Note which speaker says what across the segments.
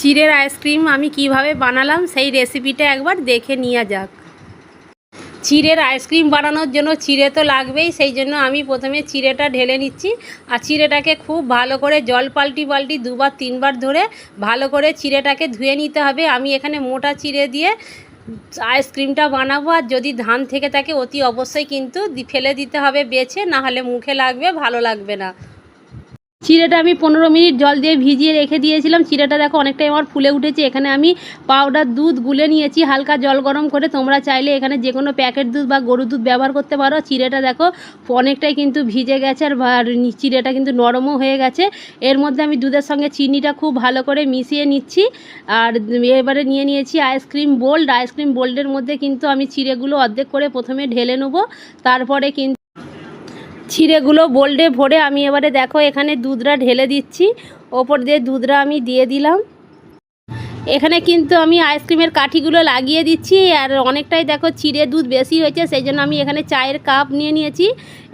Speaker 1: চিড়ের ice cream আমি কিভাবে বানালাম সেই রেসিপিটা একবার দেখে নেওয়া যাক। চিড়ের আইসক্রিম বানানোর জন্য চিড়ে তো লাগবেই, সেই জন্য আমি প্রথমে চিড়েটা ঢেলে নিচ্ছি। আর চিড়েটাকে খুব ভালো করে জল পাল্টি দুবার তিনবার ধরে ভালো করে চিড়েটাকে ধুয়ে নিতে হবে। আমি এখানে মোটা চিড়ে দিয়ে আইসক্রিমটা বানাবো। আর যদি ধান থেকে থাকে অতি অবশ্যই কিন্তু ফেলে দিতে হবে বেছে, না হলে মুখে লাগবে, ভালো লাগবে না। চিড়েটা আমি 15 মিনিট জল দিয়ে ভিজিয়ে রেখে দিয়েছিলাম। চিড়েটা দেখো অনেকটাই আমার ফুলে উঠেছে। এখানে আমি পাউডার দুধ গুলে নিয়েছি হালকা জল গরম করে। তোমরা চাইলে এখানে যে কোনো প্যাকেট দুধ বা গরুর দুধ ব্যবহার করতে পারো। চিড়েটা দেখো অনেকটাই কিন্তু ভিজে গেছে আর চিড়েটা কিন্তু নরমও হয়ে গেছে। এর মধ্যে আমি দুধের সঙ্গে চিনিটা খুব ভালো করে মিশিয়ে নিচ্ছি। আর এবারে নিয়ে নিয়েছি আইসক্রিম বোল্ড। আইসক্রিম বোল্ডের মধ্যে কিন্তু আমি চিড়েগুলো অর্ধেক করে প্রথমে ঢেলে নেবো। তারপরে কিন্তু চিড়েগুলো বোল্ডে ভরে আমি এবারে দেখো এখানে দুধটা ঢেলে দিচ্ছি। ওপর দিয়ে দুধটা আমি দিয়ে দিলাম। এখানে কিন্তু আমি আইসক্রিমের কাঠিগুলো লাগিয়ে দিচ্ছি। আর অনেকটাই দেখো চিড়ে দুধ বেশি হয়েছে, সেই জন্য আমি এখানে চায়ের কাপ নিয়ে নিয়েছি।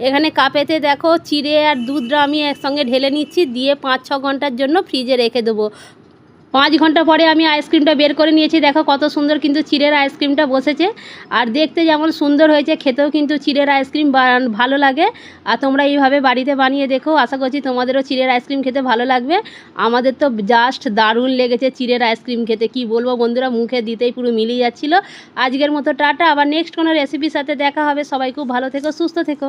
Speaker 1: এখানে কাপেতে দেখো চিড়ে আর দুধটা আমি একসঙ্গে ঢেলে নিচ্ছি, দিয়ে 5-6 ঘন্টার জন্য ফ্রিজে রেখে দেবো। 5 ঘন্টা পরে আমি আইসক্রিমটা বের করে নিয়েছি। দেখো কত সুন্দর কিন্তু চিড়ের আইসক্রিমটা বসেছে। আর দেখতে যেমন সুন্দর হয়েছে, খেতেও কিন্তু চিড়ের আইসক্রিম ভালো লাগে। আর তোমরা এইভাবে বাড়িতে বানিয়ে দেখো, আশা করছি তোমাদেরও চিড়ের আইসক্রিম খেতে ভালো লাগবে। আমাদের তো জাস্ট দারুণ লেগেছে চিড়ের আইসক্রিম খেতে, কি বলবো বন্ধুরা, মুখে দিতেই পুরো মিলিয়ে যাচ্ছিলো। আজকের মতো টাটা, আবার নেক্সট কোনো রেসিপির সাথে দেখা হবে। সবাই খুব ভালো থেকো, সুস্থ থেকো।